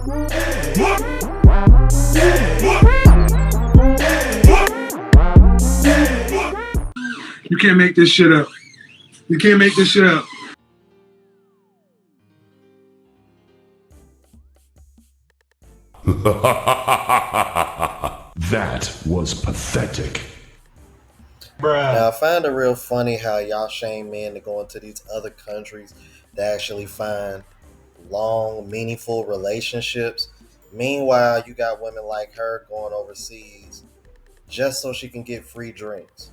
You can't make this shit up. You can't make this shit up. That was pathetic. Bruh. Now, I find it real funny how y'all shame men to go into these other countries to actually find long, meaningful relationships. Meanwhile, you got women like her going overseas just so she can get free drinks.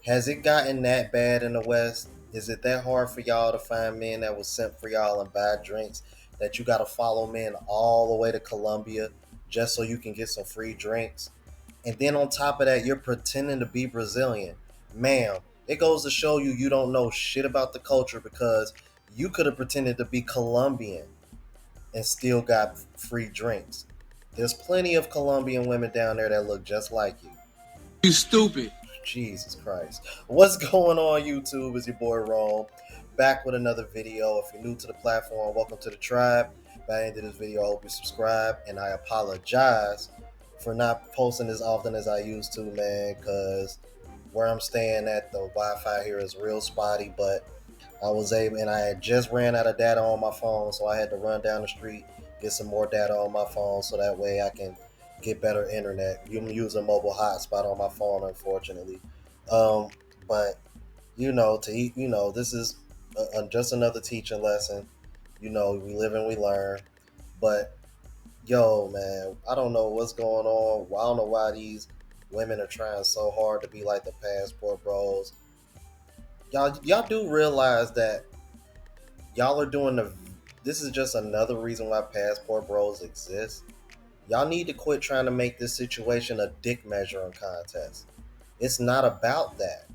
Has it gotten that bad in the West? Is it that hard for y'all to find men that will simp for y'all and buy drinks that you got to follow men all the way to Colombia just so you can get some free drinks? And then on top of that, you're pretending to be Brazilian. Ma'am, it goes to show you don't know shit about the culture, because you could have pretended to be Colombian and still got free drinks. There's plenty of Colombian women down there that look just like you. You stupid. Jesus Christ. What's going on, YouTube? It's your boy Rome, back with another video. If you're new to the platform, welcome to the tribe. By the end of this video, I hope you subscribe, and I apologize for not posting as often as I used to, man, because where I'm staying at, the Wi-Fi here is real spotty, but I was able, and I had just ran out of data on my phone, so I had to run down the street, get some more data on my phone, so that way I can get better internet. I'm using mobile hotspot on my phone, unfortunately. But this is just another teaching lesson. We live and we learn. But yo, man, I don't know what's going on. I don't know why these women are trying so hard to be like the passport bros. Y'all do realize that y'all are doing this is just another reason why passport bros exist. Y'all need to quit trying to make this situation a dick measuring contest. It's not about that.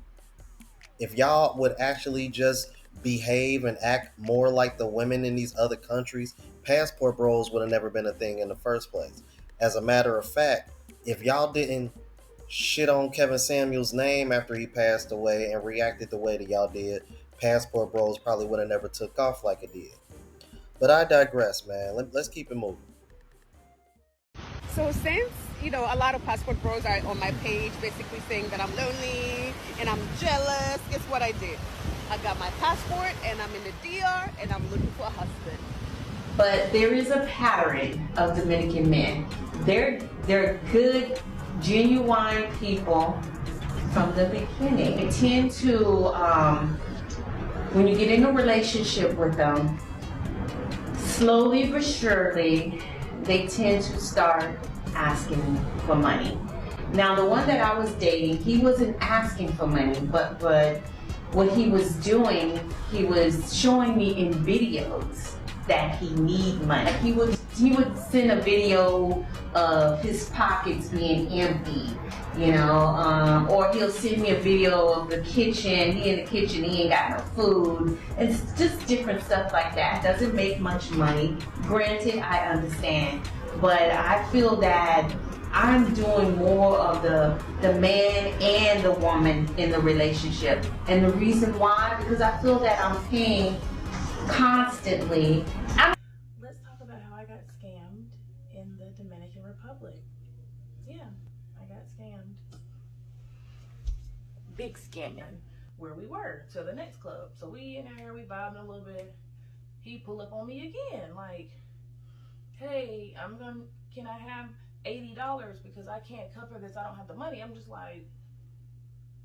If y'all would actually just behave and act more like the women in these other countries, passport bros would have never been a thing in the first place. As a matter of fact, if y'all didn't shit on Kevin Samuel's name after he passed away and reacted the way that y'all did, passport bros probably would have never took off like it did. But I digress, man. Let's keep it moving. So since, a lot of passport bros are on my page basically saying that I'm lonely and I'm jealous, guess what I did? I got my passport and I'm in the DR and I'm looking for a husband. But there is a pattern of Dominican men. They're good, genuine people from the beginning. They tend to, when you get in a relationship with them, slowly but surely, they tend to start asking for money. Now, the one that I was dating, he wasn't asking for money, but what he was doing, he was showing me in videos that he need money. He would send a video of his pockets being empty, or he'll send me a video of the kitchen. He in the kitchen, he ain't got no food. It's just different stuff like that. Doesn't make much money. Granted, I understand, but I feel that I'm doing more of the man and the woman in the relationship. And the reason why, because I feel that I'm paying constantly. Let's talk about how I got scammed in the Dominican Republic. Yeah, I got scammed. Big scamming. Where we were, to the next club. So we in there, we vibing a little bit. He pull up on me again, like, hey, can I have $80 because I can't cover this, I don't have the money. I'm just like,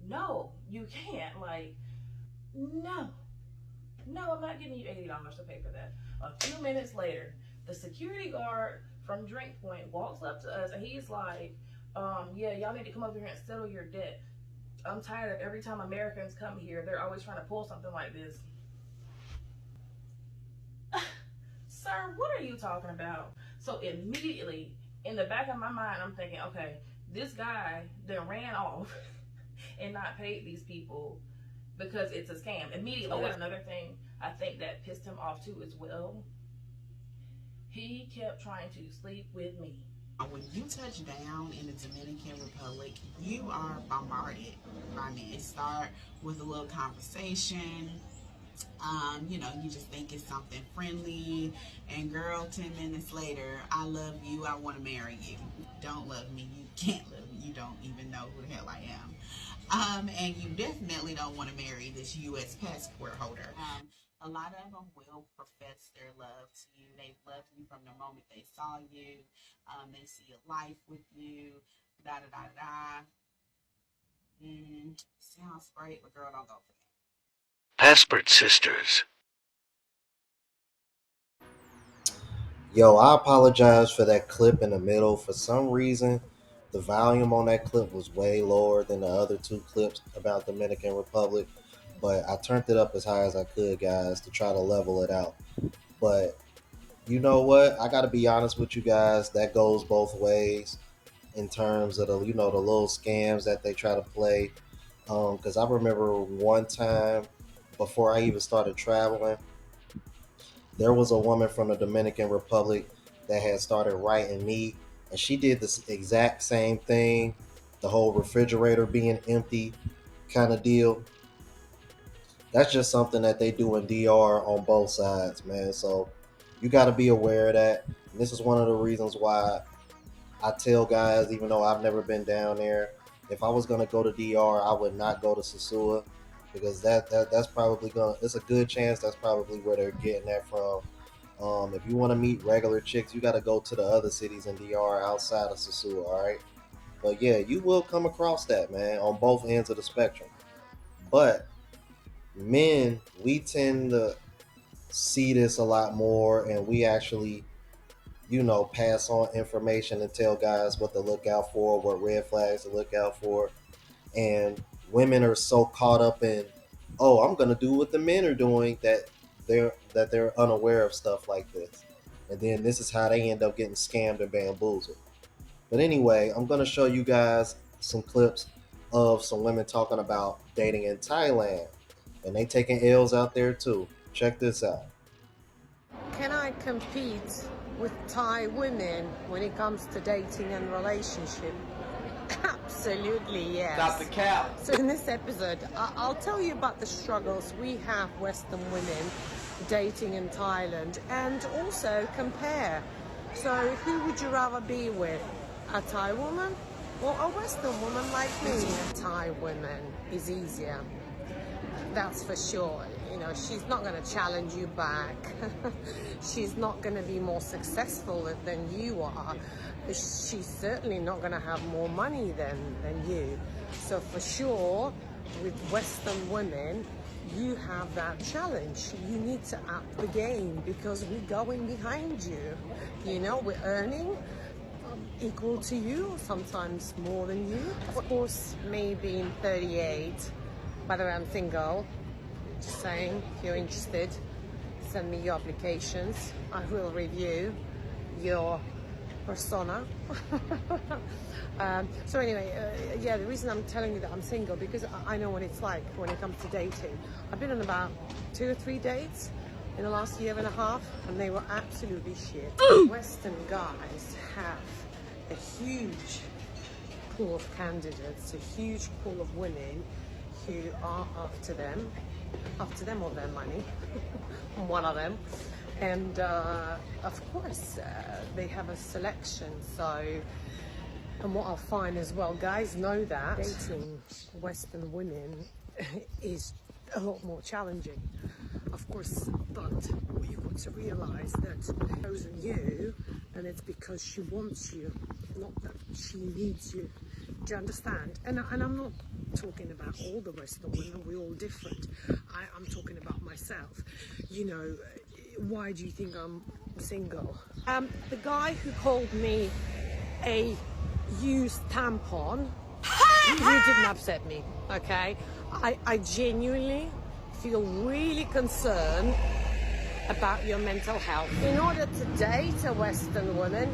no, you can't. Like, no, I'm not giving you $80 to pay for that. A few minutes later, the security guard from Drink Point walks up to us and he's like, yeah, y'all need to come over here and settle your debt. I'm tired of every time Americans come here, they're always trying to pull something like this. Sir, what are you talking about? So immediately, in the back of my mind, I'm thinking, okay, this guy then ran off and not paid these people because it's a scam. Immediately, that's another thing I think that pissed him off too as well. He kept trying to sleep with me. When you touch down in the Dominican Republic, you are bombarded by men. Start with a little conversation, You know, you just think it's something friendly, and girl, 10 minutes later, I love you, I want to marry you. Don't love me, you can't love me, you don't even know who the hell I am. And you definitely don't want to marry this U.S. passport holder. A lot of them will profess their love to you. They've loved you from the moment they saw you. They see a life with you, da-da-da-da. Sounds great, but girl, don't go for that. Passport Sisters. Yo, I apologize for that clip in the middle. For some reason, the volume on that clip was way lower than the other two clips about Dominican Republic, but I turned it up as high as I could, guys, to try to level it out. But you know what? I got to be honest with you guys. That goes both ways in terms of the the little scams that they try to play. Because I remember one time before I even started traveling, there was a woman from the Dominican Republic that had started writing me, and she did this exact same thing, the whole refrigerator being empty kind of deal. That's just something that they do in DR on both sides, man. So you got to be aware of that. And this is one of the reasons why I tell guys, even though I've never been down there, if I was gonna go to DR, I would not go to Sosua, because that's probably gonna. It's a good chance that's probably where they're getting that from. If you want to meet regular chicks, you got to go to the other cities in DR outside of Sosua. All right, but yeah, you will come across that, man, on both ends of the spectrum. But men, we tend to see this a lot more, and we actually pass on information and tell guys what to look out for, what red flags to look out for. And women are so caught up in, oh, I'm gonna do what the men are doing, that they're unaware of stuff like this. And then this is how they end up getting scammed and bamboozled. But anyway, I'm gonna show you guys some clips of some women talking about dating in Thailand. And they taking L's out there too. Check this out. Can I compete with Thai women when it comes to dating and relationship? Absolutely, yes. Stop the cap. So in this episode, I'll tell you about the struggles we have Western women dating in Thailand, and also compare. So who would you rather be with? A Thai woman or a Western woman like me? A Thai woman is easier. That's for sure. She's not going to challenge you back. She's not going to be more successful than you are. She's certainly not going to have more money than you. So for sure, with Western women, you have that challenge. You need to up the game, because we're going behind you. We're earning equal to you, sometimes more than you. Of course, me being 38, by the way, I'm single. Just saying, if you're interested, send me your applications. I will review your persona. So anyway, yeah, the reason I'm telling you that I'm single, because I know what it's like when it comes to dating. I've been on about 2 or 3 dates in the last year and a half, and they were absolutely shit. Western guys have a huge pool of candidates, a huge pool of women who are after them or their money, one of them. And of course, they have a selection. So, and what I'll find as well, guys know that dating Western women is a lot more challenging, of course. But you've got to realize that she's chosen you, and it's because she wants you, not that she needs you. Do you understand? And I'm not talking about all the Western women, we're all different. I'm talking about myself. Why do you think I'm single? The guy who called me a used tampon, he didn't upset me, okay? I genuinely feel really concerned about your mental health. In order to date a Western woman,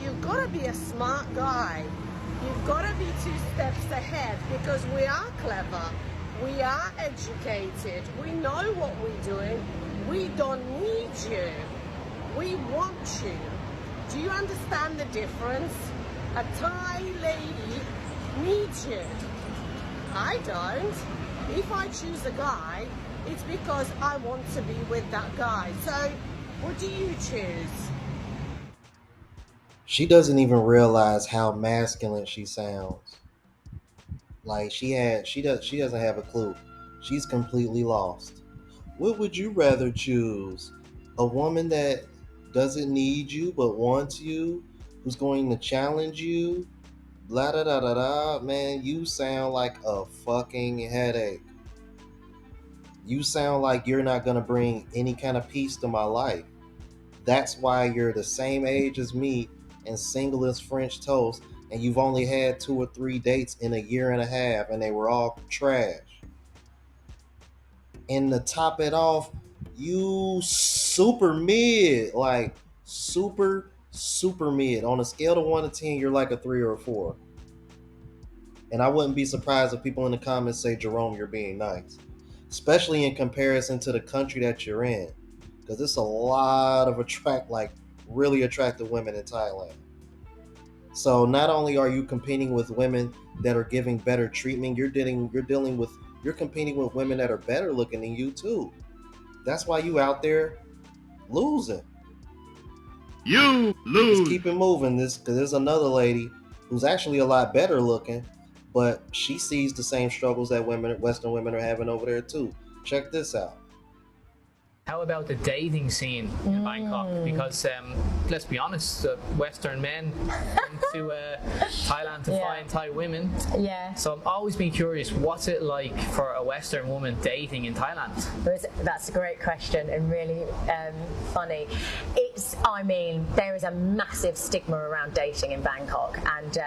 you've got to be a smart guy. You've got to be 2 steps ahead, because we are clever, we are educated, we know what we're doing. We don't need you, we want you. Do you understand the difference? A Thai lady needs you. I don't. If I choose a guy, it's because I want to be with that guy. So what do you choose? She doesn't even realize how masculine she sounds. Like she doesn't have a clue. She's completely lost. What would you rather choose? A woman that doesn't need you but wants you, who's going to challenge you? Blah da da da da. Man, you sound like a fucking headache. You sound like you're not gonna bring any kind of peace to my life. That's why you're the same age as me and single as French toast, and you've only had 2 or 3 dates in a year and a half, and they were all trash. And to top it off, you super mid, like super mid. On a scale of 1 to 10, you're like a 3 or a 4. And I wouldn't be surprised if people in the comments say, Jerome, you're being nice, especially in comparison to the country that you're in, because it's a lot of really attractive women in Thailand. So not only are you competing with women that are giving better treatment, you're competing with women that are better looking than you too. That's why you out there losing. You Let's lose. keep it moving. Because there's another lady who's actually a lot better looking, but she sees the same struggles that Western women are having over there too. Check this out. How about the dating scene in Bangkok? Because let's be honest, Western men come to Thailand to find Thai women. Yeah. So I've always been curious, what's it like for a Western woman dating in Thailand? That's a great question and really funny. There is a massive stigma around dating in Bangkok, and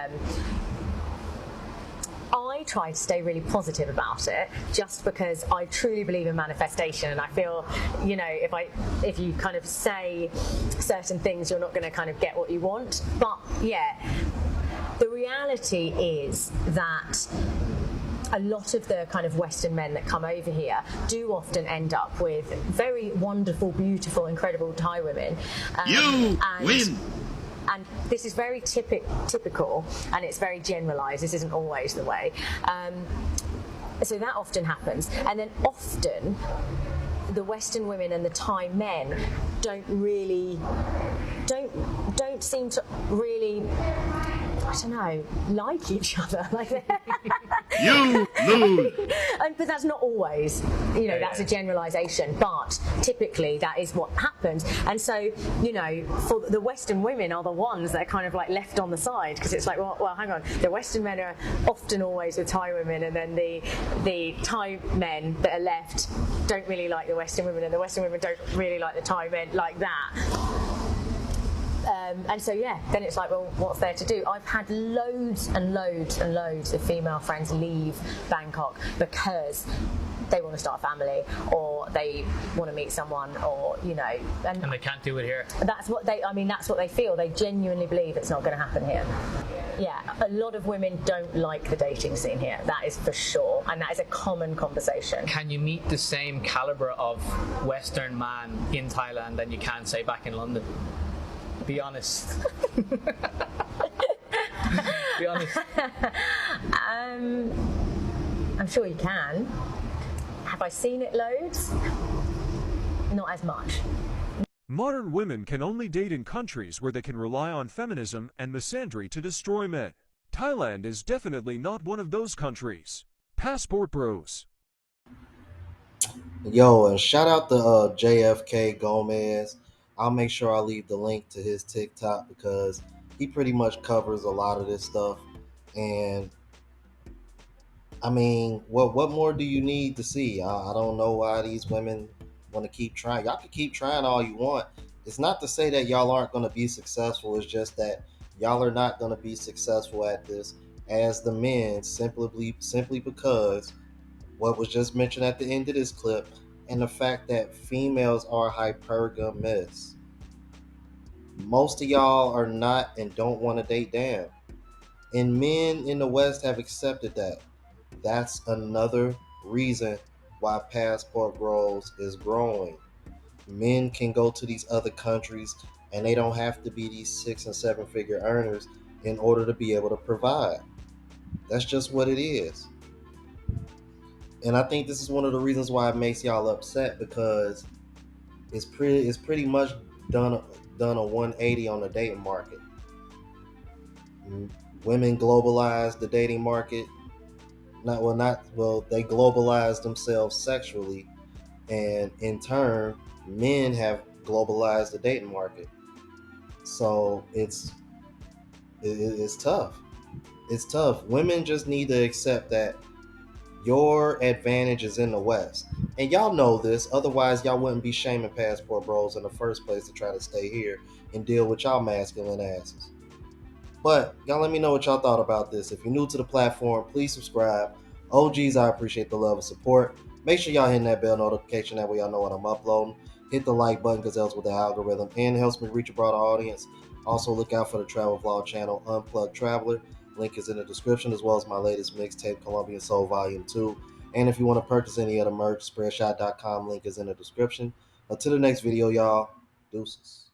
I try to stay really positive about it, just because I truly believe in manifestation, and I feel, if you kind of say certain things, you're not going to kind of get what you want. But yeah, the reality is that a lot of the kind of Western men that come over here do often end up with very wonderful, beautiful, incredible Thai women. You win. And this is very typical, and it's very generalised. This isn't always the way. So that often happens. And then often the Western women and the Thai men don't seem to really, I don't know, like each other. You lose. But that's not always, that's a generalisation. But typically that is what happens. And so, for the Western women are the ones that are kind of like left on the side, because it's like, well, hang on. The Western men are often always with Thai women, and then the Thai men that are left don't really like the Western women, and the Western women don't really like the Thai men like that. And so, then it's like, well, what's there to do? I've had loads and loads and loads of female friends leave Bangkok because they want to start a family, or they want to meet someone, or, and they can't do it here. That's what they feel. They genuinely believe it's not going to happen here. Yeah, a lot of women don't like the dating scene here. That is for sure, and that is a common conversation. Can you meet the same caliber of Western man in Thailand than you can, say, back in London? Be honest. Be honest. I'm sure you can. Have I seen it loads? Not as much. Modern women can only date in countries where they can rely on feminism and misandry to destroy men. Thailand is definitely not one of those countries. Passport Bros. Yo, and shout out to JFK Gomez. I'll make sure I leave the link to his TikTok, because he pretty much covers a lot of this stuff. And I mean, what more do you need to see? I don't know why these women want to keep trying. Y'all can keep trying all you want. It's not to say that y'all aren't going to be successful. It's just that y'all are not going to be successful at this as the men, simply because what was just mentioned at the end of this clip, and the fact that females are hypergamous. Most of y'all are not and don't want to date down. And men in the West have accepted that. That's another reason why Passport Bros is growing. Men can go to these other countries, and they don't have to be these 6 and 7 figure earners in order to be able to provide. That's just what it is. And I think this is one of the reasons why it makes y'all upset, because it's pretty much done a 180 on the dating market. Women globalize the dating market. They globalize themselves sexually, and in turn, men have globalized the dating market. So it's tough. It's tough. Women just need to accept that your advantage is in the West. And y'all know this, otherwise y'all wouldn't be shaming passport bros in the first place to try to stay here and deal with y'all masculine asses. But y'all let me know what y'all thought about this. If you're new to the platform, please subscribe. OGs, I appreciate the love and support. Make sure y'all hitting that bell notification, that way y'all know when I'm uploading. Hit the like button because it helps with the algorithm and helps me reach a broader audience. Also, look out for the travel vlog channel, Unplugged Traveler. Link is in the description, as well as my latest mixtape, Colombian Soul Volume 2. And if you want to purchase any of the merch, spreadshot.com link is in the description. Until the next video, y'all, deuces.